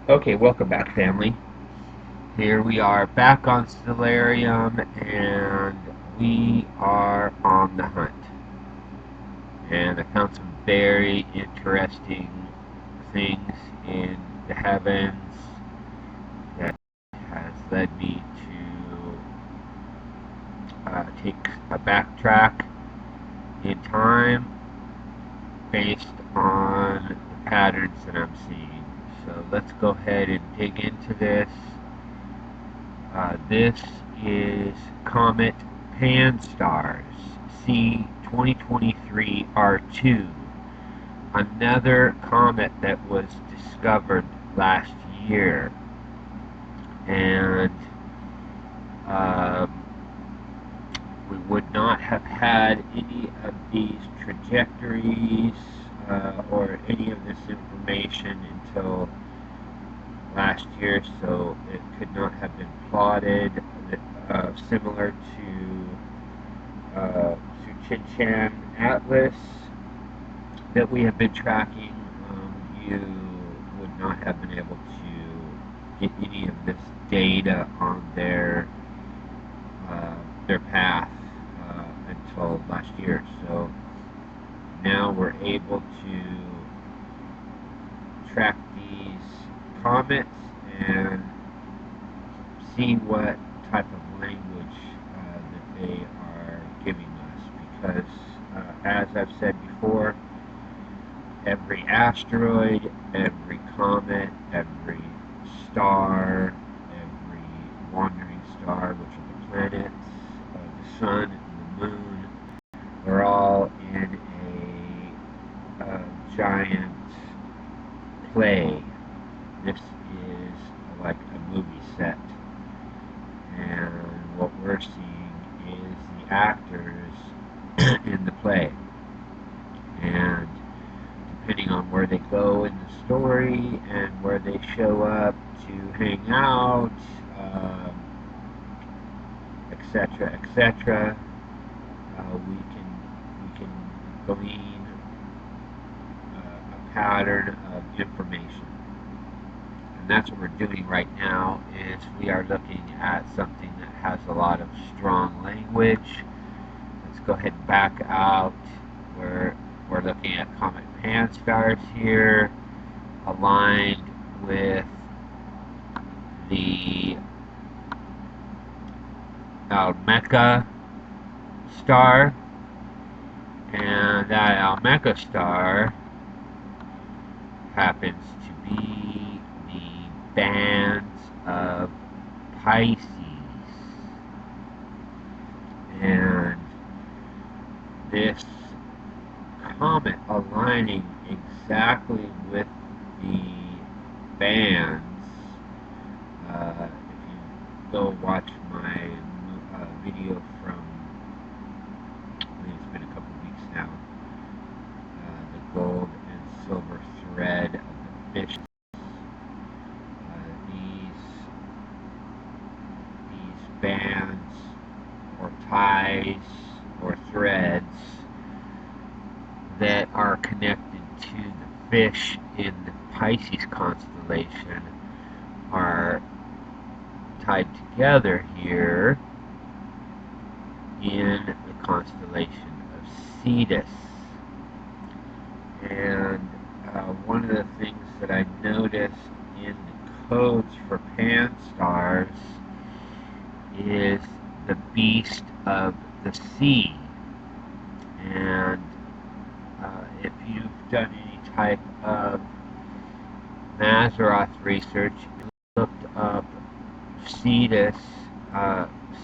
Okay, welcome back, family. Here we are back on Stellarium, and we are on the hunt. And I found some very interesting things in the heavens that has led me to take a backtrack in time based on the patterns that I'm seeing. So let's go ahead and dig into this. This is comet Panstarrs C 2023 R2, another comet that was discovered last year, and we would not have had any of these trajectories or any of this information until last year, so it could not have been plotted similar to Chinchan Atlas that we have been tracking. You would not have been able to get any of this data on their path until last year. So now we're able to track these comets and see what type of language that they are giving us, because as I've said before, every asteroid, every comet, every star, every wandering star, which are the planets, the sun and the moon, are all in a giant play. This is like a movie set, and what we're seeing is the actors in the play. And depending on where they go in the story and where they show up to hang out, etc., etc., we can glean a pattern of information. And that's what we're doing right now, is we are looking at something that has a lot of strong language. Let's go ahead and back out. We're looking at comet Panstarrs here, aligned with the Almeca star, and that Almeca star happens to be the bands of Pisces, and this comet aligning exactly with the bands. If you go watch my video from, I think it's been a couple weeks now, the gold and silver thread of the fish. These bands or ties or threads that are connected to the fish in the Pisces constellation are tied together here in the constellation of Cetus. And one of the things that I noticed in the codes for Panstarrs is the beast of the sea. And if you've done any type of Mazzaroth research, looked up Cetus,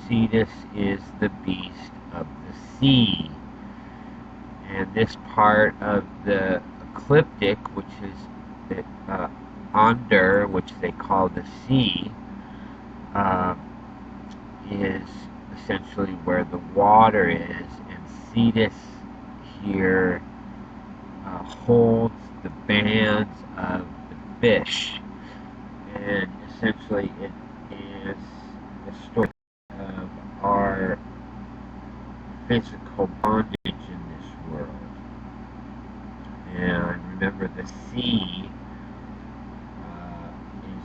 Cetus is the beast of the sea. And this part of the ecliptic, which is under, which they call the sea, is essentially where the water is, and Cetus here holds the bands of the fish, and essentially it is the story of our physical bondage in this world. And remember, the sea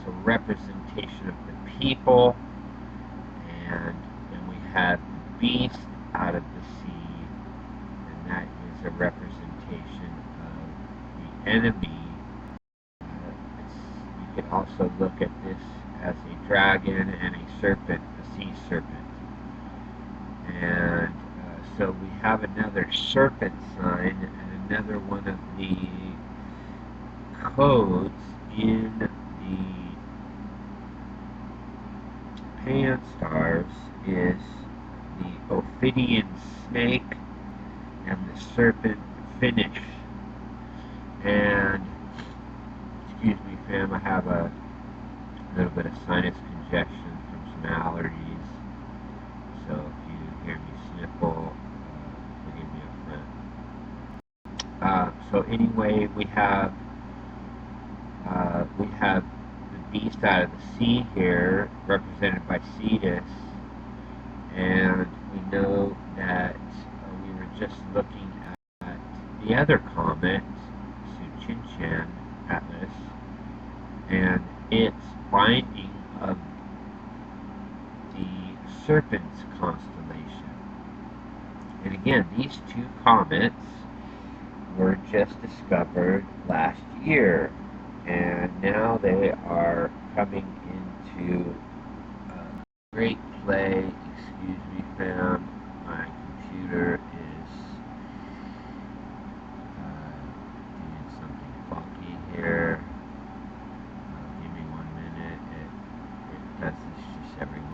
is it's a representation of the people, and then we have the beast out of the sea, and that is a representation of the enemy. You can also look at this as a dragon and a serpent, a sea serpent. And so we have another serpent sign and another one of the codes in the Panstarrs is the Ophidian snake and the serpent finish. And excuse me, fam, I have a little bit of sinus congestion from some allergies. So if you hear me sniffle, forgive me up front. So anyway, we have the beast out of the sea here, represented by Cetus, and we know that we were just looking at the other comet, Suchinchan Atlas, and its binding of the Serpent's constellation. And again, these two comets were just discovered last year, and now they are coming into great play. Excuse me, fam. My computer is doing something funky here. Give me 1 minute. It does this just every week.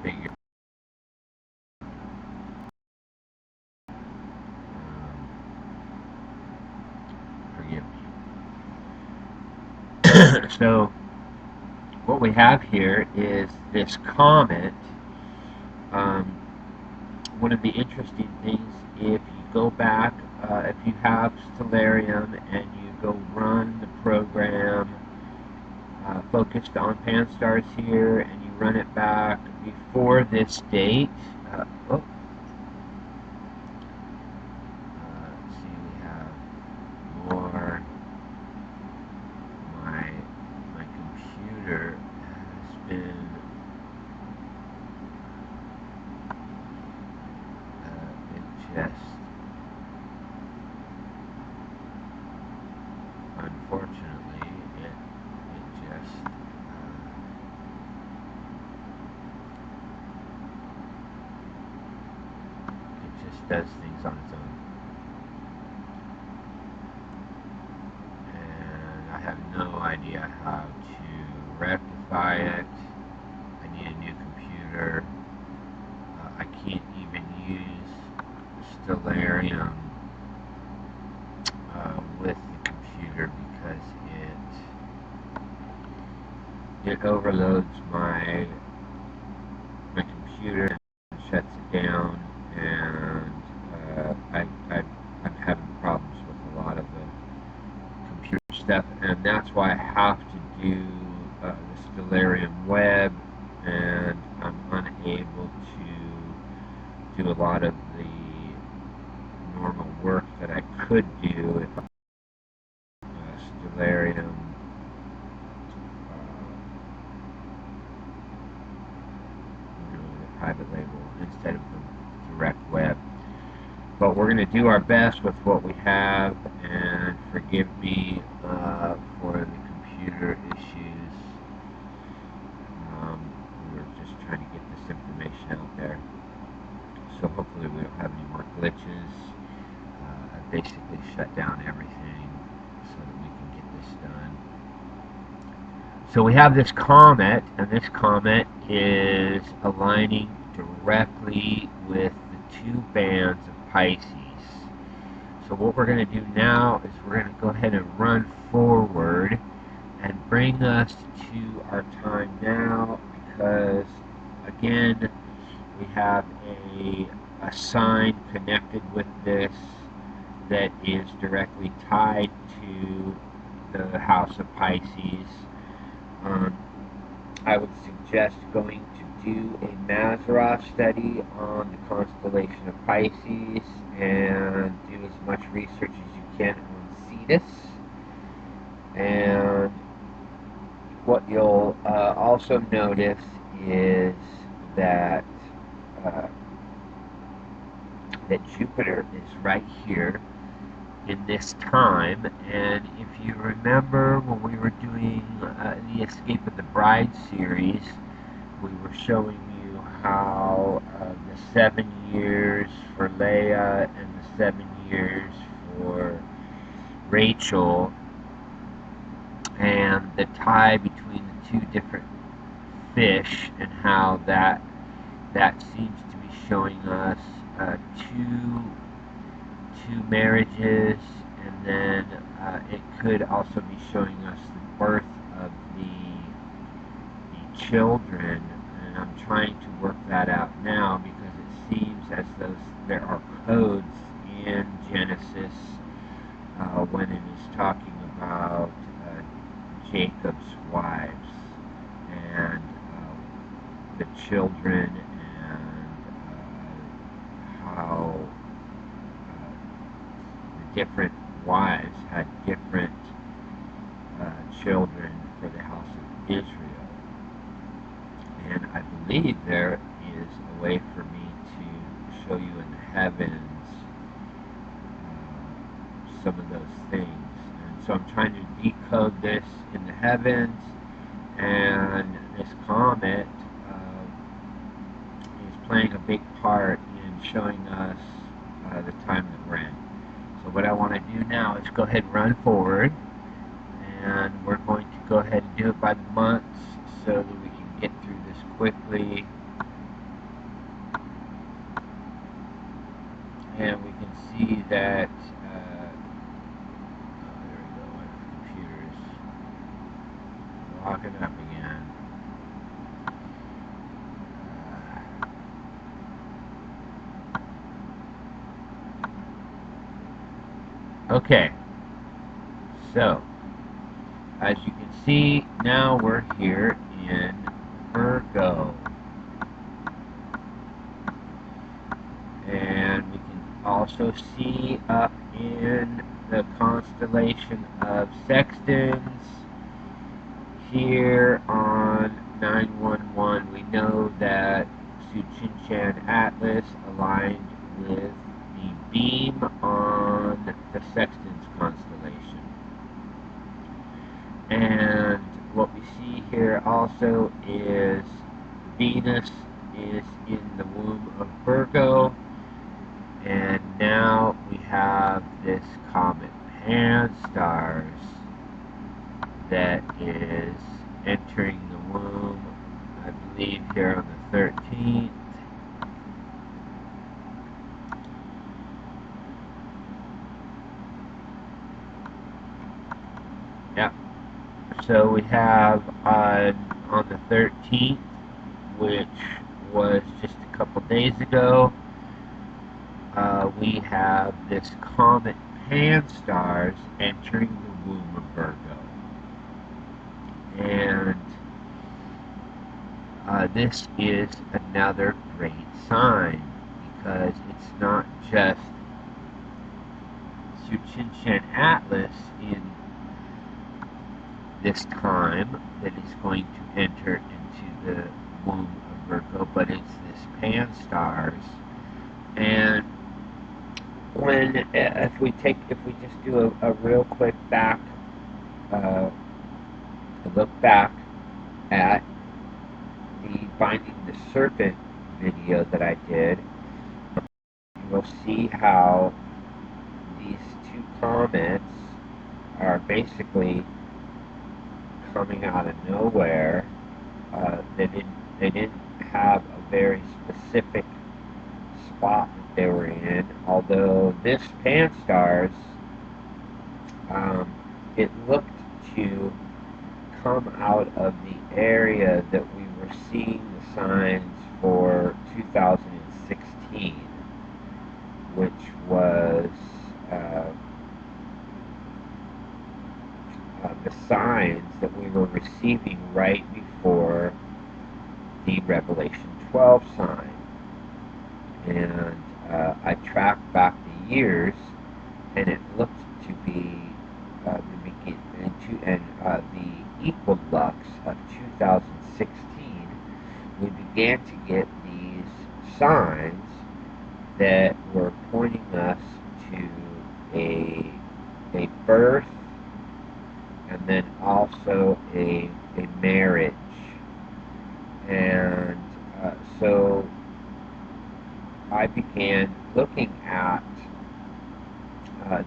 Figure. Forgive me. So what we have here is this comet. Um, One of the interesting things, if you go back, if you have Stellarium and you go run the program focused on Panstarrs here, and you run it back before this date. Let's see, we have more. My computer has been it just unfortunately it just does things on its own, and I have no idea how to rectify it. I need a new computer. I can't even use Stellarium with the computer because it overloads my computer and shuts it down, and I'm having problems with a lot of the computer stuff, and that's why I have to do the Stellarium web, and I'm unable to do a lot of the normal work that I could do if Stellarium the private label instead of the direct web. But we're going to do our best with what we have, and forgive me for the computer issues. We're just trying to get this information out there, so hopefully we don't have any more glitches. I basically shut down everything so that we can get this done. So we have this comet, and this comet is aligning directly with the two bands of Pisces. So what we're going to do now is we're going to go ahead and run forward and bring us to our time now, because again we have a sign connected with this, that is directly tied to the house of Pisces. Um, I would suggest going to do a Mazarov study on the constellation of Pisces and do as much research as you can on Cetus. And what you'll also notice is that uh, that Jupiter is right here in this time. And if you remember when we were doing the Escape of the Bride series, we were showing you how the 7 years for Leia and the 7 years for Rachel, and the tie between the two different fish, and how that seems to be showing us two marriages, and then it could also be showing us the birth of the children. And I'm trying to work that out now because it seems as though there are codes in Genesis when it is talking about Jacob's wives and the children, and how the different wives had different children for the house of Israel. And I believe there is a way for me to show you in the heavens some of those things. And so I'm trying to decode this in the heavens, and this comet is playing a big part in showing us the time that we're in. So what I want to do now is go ahead and run forward, and we're going to go ahead and do it by the months so that we can get through this quickly. And we can see that there we go, my computer's locking up again. Okay, so as you can see, now we're here in Virgo. And we can also see up in the constellation of Sextans here on 911. We know that Tsuchinchan Atlas aligned with the beam on the Sextans constellation. And what we see here also is Venus is in the womb of Virgo, and now we have this comet Panstarrs that is entering the womb, I believe, here on the 13th. Yep. So we have on the 13th, which was just a couple days ago, we have this comet Panstarrs entering the womb of Virgo. And this is another great sign, because it's not just Tsuchinchan Atlas in this time that is going to enter into the womb of Virgo, but it's this Panstarrs. And when if we just do a real quick uh, look back at the Binding the Serpent video that I did, you'll see how these two comets are basically coming out of nowhere. They didn't have a very specific spot that they were in. Although this Panstarrs, it looked to come out of the area that we were seeing the signs for 2016, which was receiving right before the Revelation 12 sign. And I tracked back the years, and it looked to be the equinox of 2016. We began to get these signs that were pointing us to a birth, and then also a marriage. And so I began looking at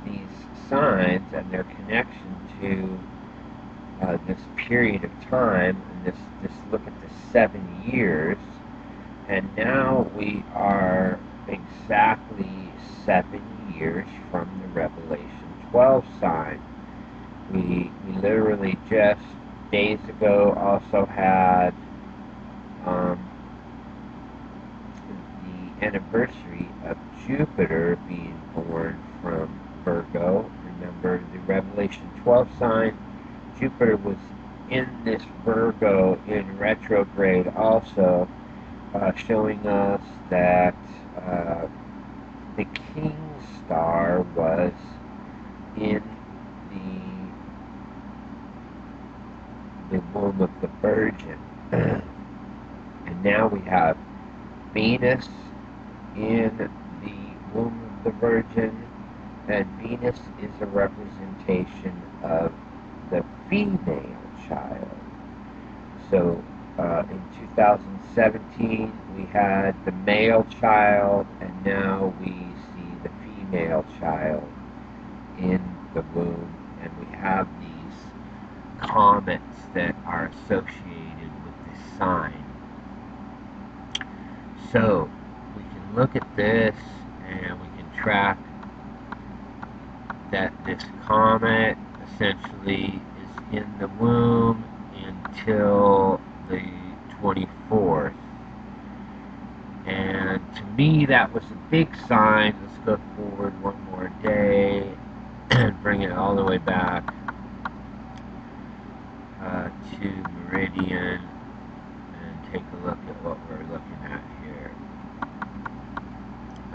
these signs and their connection to this period of time, and this look at the 7 years, and now we are exactly 7 years from the Revelation 12 sign. We literally just days ago also had the anniversary of Jupiter being born from Virgo. Remember, the Revelation 12 sign, Jupiter was in this Virgo in retrograde also, showing us that the King star was in the womb of the Virgin. And now we have Venus in the womb of the Virgin, and Venus is a representation of the female child. So in 2017 we had the male child, and now we see the female child in the womb, and we have these comets that are associated with this sign. So we can look at this and we can track that this comet essentially is in the womb until the 24th. And to me, that was a big sign. Let's go forward one more day and bring it all the way back to Meridian and take a look at what we're looking at here.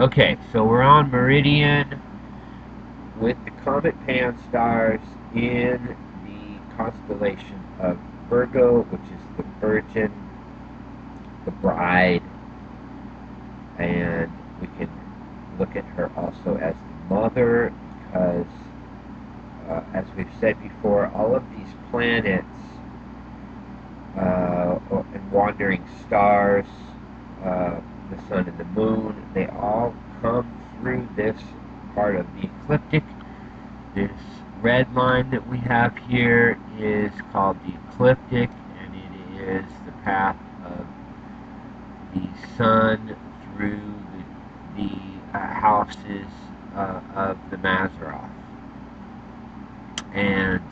Okay, so we're on Meridian with the comet Panstarrs in the constellation of Virgo, which is the Virgin, the bride, and we can look at her also as the mother, because as we've said before, all of these planets and wandering stars, the sun and the moon, they all come through this part of the ecliptic. This red line that we have here is called the ecliptic, and it is the path of the sun through the houses of the Mazzaroth. And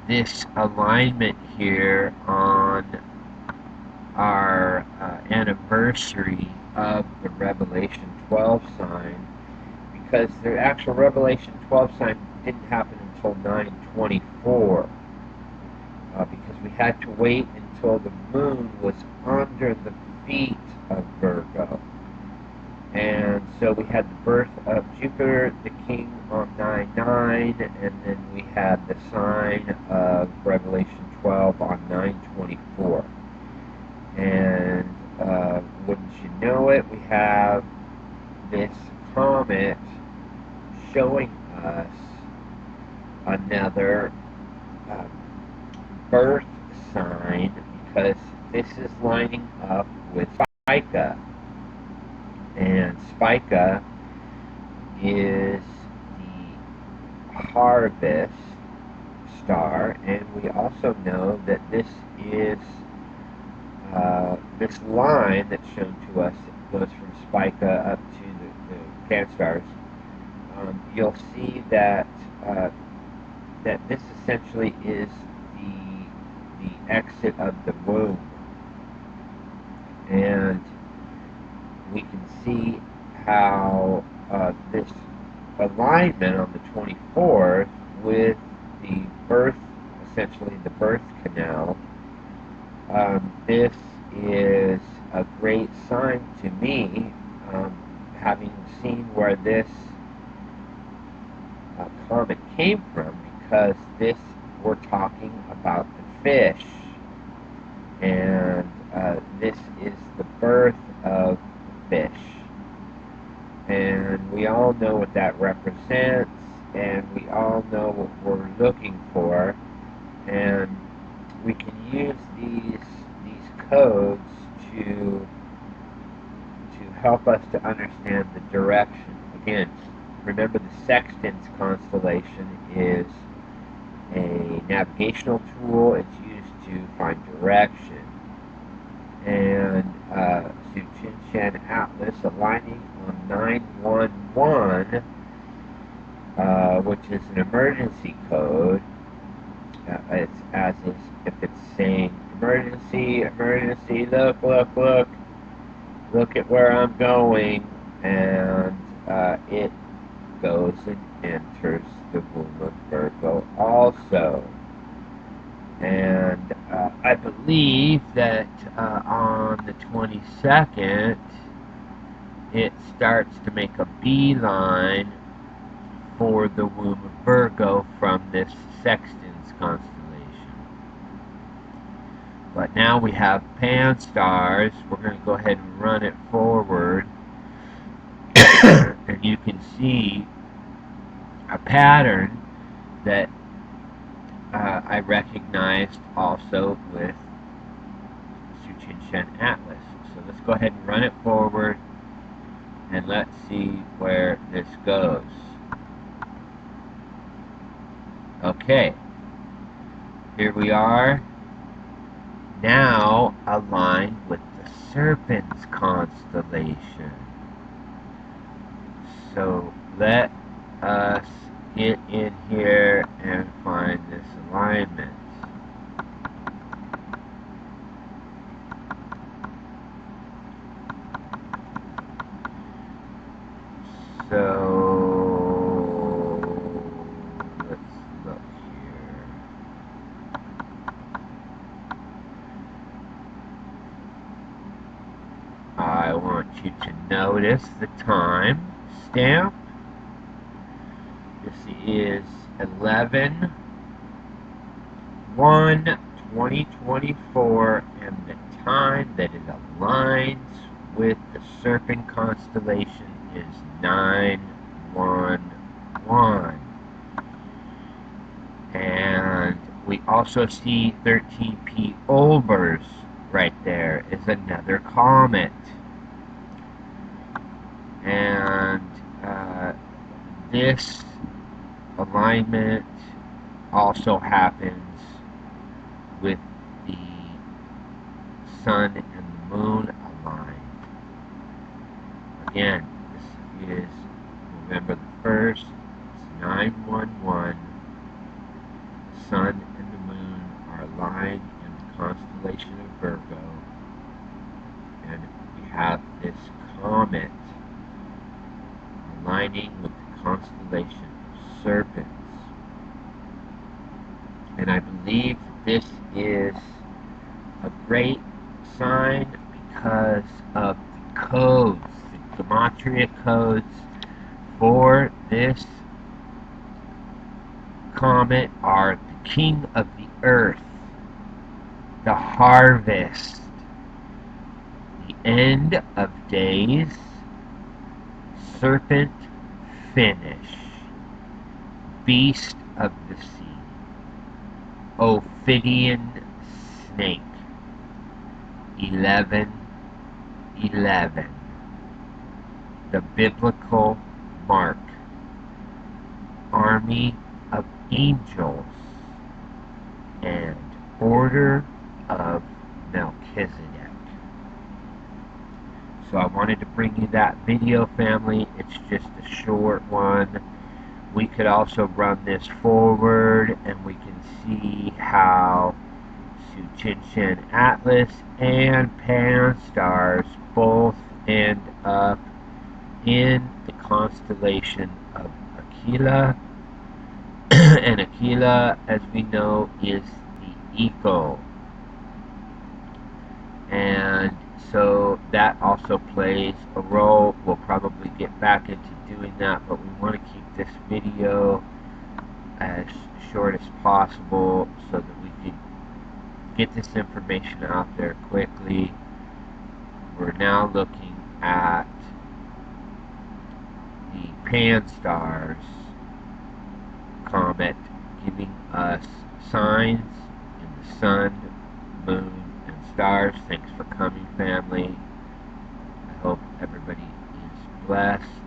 this alignment here on our anniversary of the Revelation 12 sign, because the actual Revelation 12 sign didn't happen until 9/24, because we had to wait until the moon was under the feet of Virgo. And so we had the birth of Jupiter, the king, on 9/9, and then we had the sign of Revelation 12 on 9/24. And wouldn't you know it, we have this comet showing us another birth sign, because this is lining up with Spica. And Spica is the harvest star, and we also know that this is this line that's shown to us goes from Spica up to the Panstarrs. You'll see that that this essentially is the exit of the womb, and we can see how this alignment on the 24th with the birth essentially the birth canal. This is a great sign to me, having seen where this comet came from, because this, we're talking about the fish, and this is the birth of the fish. And we all know what that represents, and we all know what we're looking for, and we can use these codes to help us to understand the direction. Again, remember the sextants constellation is a navigational tool. It's used to find direction. And Tzu-Chiang Atlas aligning on 911, which is an emergency code. It's as if it's saying, emergency, emergency, look, look, look, look at where I'm going. And it goes and enters the womb of Virgo also. And I believe that on the 22nd, it starts to make a beeline for the womb of Virgo from this sextants constellation. But now we have Panstarrs. We're going to go ahead and run it forward. And you can see a pattern that I recognized also with Tzu-Chiang Atlas. So let's go ahead and run it forward, and let's see where this goes. Okay, here we are, now aligned with the Serpent's constellation. So let us get in here and find this alignment. So let's look here. I want you to notice the time stamp. This is 11/1/2024, and the time that it aligns with the Serpent constellation is 9/1/1. And we also see 13P Olbers right there is another comet. And this alignment also happens with the sun and the moon aligned. Again, this is November the 1st, it's 9/1/1. The sun and the moon are aligned in the constellation of Virgo, and we have this comet aligning with the constellation of Serpents. And I believe this is a great sign because of the codes, the gematria codes for this comet are the king of the earth, the harvest, the end of days, serpent finish, beast of the sea, Ophidian snake, 11/11, the biblical mark, army of angels, and order of Melchizedek. So I wanted to bring you that video, family. It's just a short one. We could also run this forward, and we can see how Tzu-Chiang Atlas and Panstarrs both end up in the constellation of Aquila, And Aquila, as we know, is the eagle. And so that also plays a role. We'll probably get back into doing that, but we want to keep this video as short as possible so that we could get this information out there quickly. We're now looking at the Panstarrs comet, giving us signs in the sun, moon, and stars. Thanks for coming, family. I hope everybody is blessed.